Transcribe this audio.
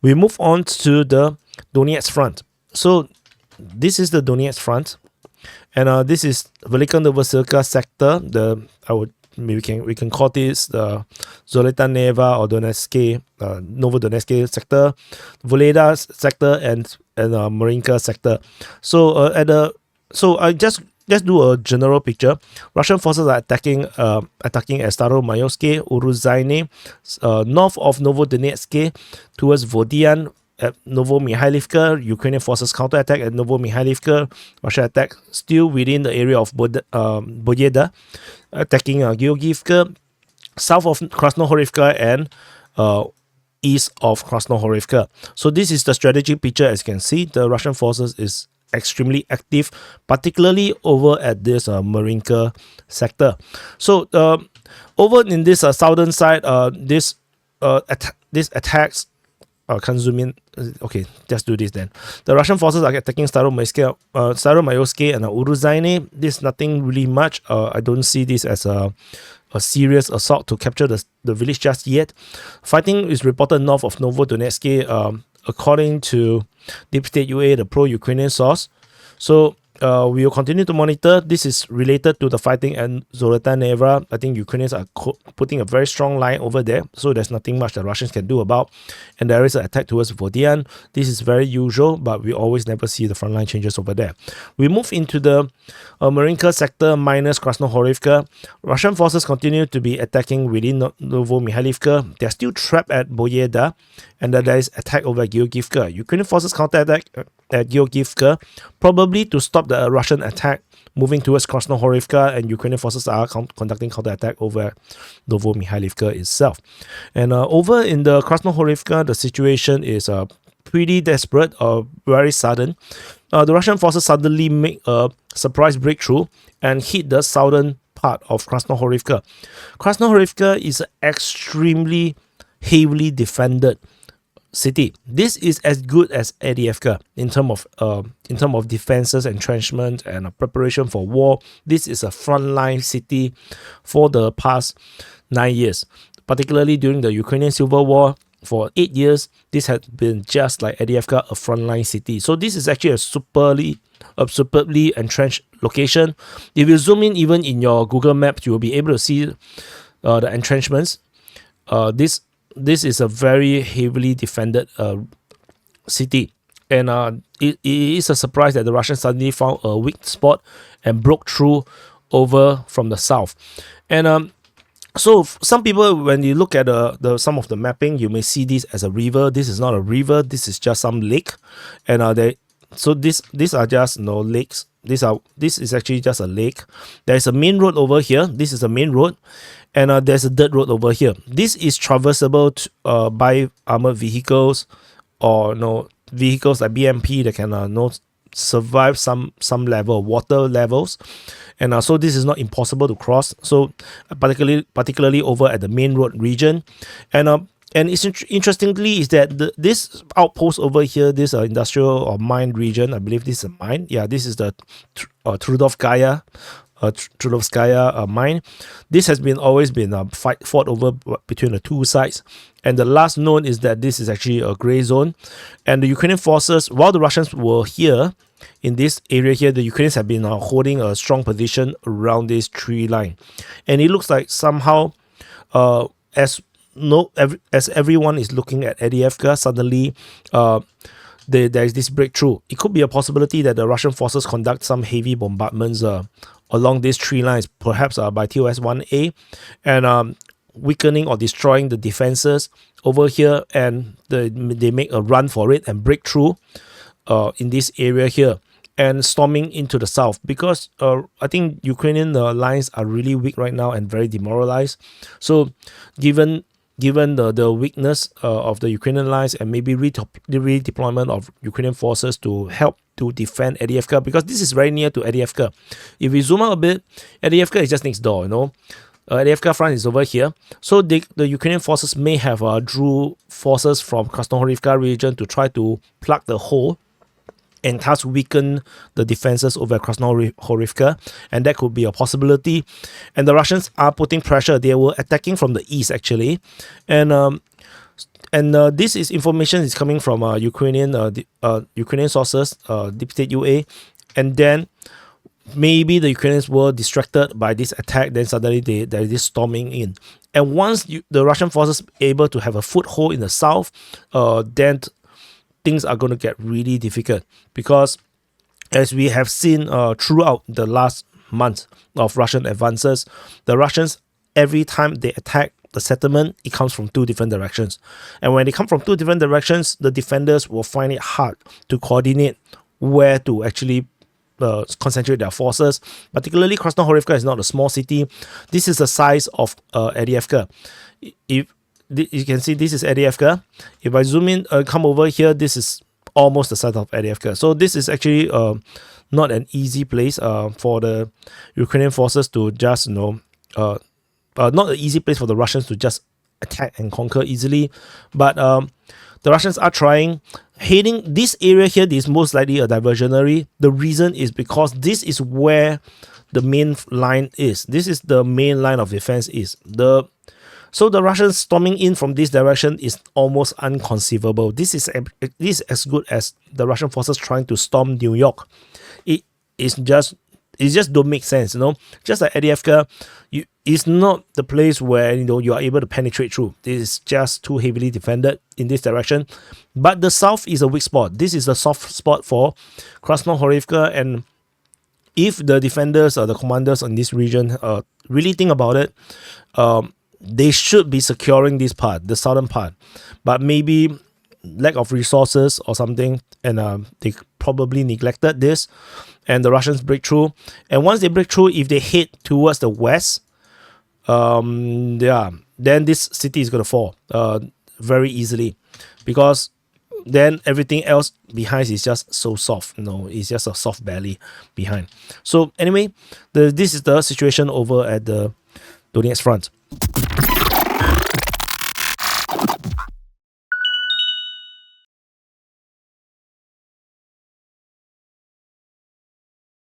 We move on to the Donetsk Front. So this is the Donetsk Front, and this is Velika Novosibirska sector. We can call this the Zolotaneva or Donetsk, Novodonetsk sector, Voleda sector, and Marinka sector. So I just do a general picture. Russian forces are attacking at Staromayoske, Uruzaine, north of Novodonetsk, towards Vodian. At Novomikhailivka, Ukrainian forces counterattack at Novomikhailivka. Russia attack still within the area of Boyeda, attacking Georgievka, south of Krasnohorivka, and east of Krasnohorivka. So this is the strategic picture. As you can see, the Russian forces is extremely active, particularly over at this Marinka sector. So over in this southern side, this attacks. Can't zoom in. Okay, just do this then. The Russian forces are attacking Staromayoske and Uruzaine. This is nothing really much. I don't see this as a serious assault to capture the village just yet. Fighting is reported north of Novodonetsk, according to DPA UA, the pro-Ukrainian source. So we will continue to monitor. This is related to the fighting at Zolotaneva. I think Ukrainians are putting a very strong line over there, so there's nothing much the Russians can do about. And there is an attack towards Vodian. This is very usual, but we always never see the frontline changes over there. We move into the Marinka sector minus Krasnohorivka. Russian forces continue to be attacking within Novomikhailivka. They're still trapped at Boyeda, and there is attack over Georgievka. Ukrainian forces counterattack at Georgievka, probably to stop the Russian attack moving towards Krasnohorivka, and Ukrainian forces are conducting counterattack over Novomikhailivka itself. And over in the Krasnohorivka, the situation is pretty desperate, very sudden. The Russian forces suddenly make a surprise breakthrough and hit the southern part of Krasnohorivka. Krasnohorivka is an extremely heavily defended city. This is as good as Avdiivka in terms of defenses, entrenchment, and preparation for war. This is a frontline city for the past 9 years, particularly during the Ukrainian Civil War. For 8 years, this has been just like Avdiivka, a frontline city. So this is actually a superbly entrenched location. If you zoom in, even in your Google Maps, you will be able to see the entrenchments. This is a very heavily defended city, and it is a surprise that the Russians suddenly found a weak spot and broke through over from the south. And so some people, when you look at some of the mapping, you may see this as a river. This is not a river. This is just some lake, and these are just lakes. This is actually just a lake. There is a main road over here. This is a main road. And there's a dirt road over here. This is traversable by armored vehicles, or vehicles like BMP that can survive some level of water levels. And so this is not impossible to cross. So particularly over at the main road region. And it's interestingly is that this outpost over here, this industrial or mine region, I believe this is a mine. Yeah, this is the Trudovskaya mine. This has always been fought over between the two sides, and the last known is that this is actually a gray zone. And the Ukrainian forces, while the Russians were here in this area here, the Ukrainians have been holding a strong position around this tree line, and it looks like somehow as everyone is looking at Avdiivka, suddenly there is this breakthrough. It could be a possibility that the Russian forces conduct some heavy bombardments along these tree lines, perhaps by TOS-1A, and weakening or destroying the defenses over here, and they make a run for it and break through in this area here and storming into the south, because I think Ukrainian lines are really weak right now and very demoralized. So given the weakness of the Ukrainian lines, and maybe the redeployment of Ukrainian forces to help to defend Avdiivka, because this is very near to Avdiivka. If we zoom out a bit, Avdiivka is just next door, Avdiivka front is over here. So the Ukrainian forces may have drew forces from Krasnohorivka region to try to plug the hole and thus weaken the defenses over Krasnohorivka, and that could be a possibility. And the Russians are putting pressure. They were attacking from the east actually, and And this is information is coming from Ukrainian sources, DPA UA, and then maybe the Ukrainians were distracted by this attack. Then suddenly there is this storming in, and once the Russian forces able to have a foothold in the south, then things are going to get really difficult, because as we have seen throughout the last month of Russian advances, the Russians, every time they attack the settlement, it comes from two different directions. And when they come from two different directions, the defenders will find it hard to coordinate where to actually concentrate their forces. Particularly, Krasnohorivka is not a small city. This is the size of Avdiivka. If you can see, this is Avdiivka. If I zoom in, come over here, this is almost the size of Avdiivka. So this is actually not an easy place for the Ukrainian forces to just, not an easy place for the Russians to just attack and conquer easily. But the Russians are trying. Heading this area here is most likely a diversionary. The reason is because this is where the main line is. This is the main line of defense is. So the Russians storming in from this direction is almost inconceivable. This is as good as the Russian forces trying to storm New York. It just don't make sense, Just like Avdiivka, it's not the place where you are able to penetrate through. This is just too heavily defended in this direction. But the south is a weak spot. This is the soft spot for Krasnohorivka, and if the defenders or the commanders in this region really think about it, they should be securing this part, the southern part. But maybe lack of resources or something, and they probably neglected this, and the Russians break through. And once they break through, if they head towards the west, then this city is going to fall very easily, because then everything else behind is just so soft. It's just a soft belly behind. So anyway, this is the situation over at the Donetsk Front.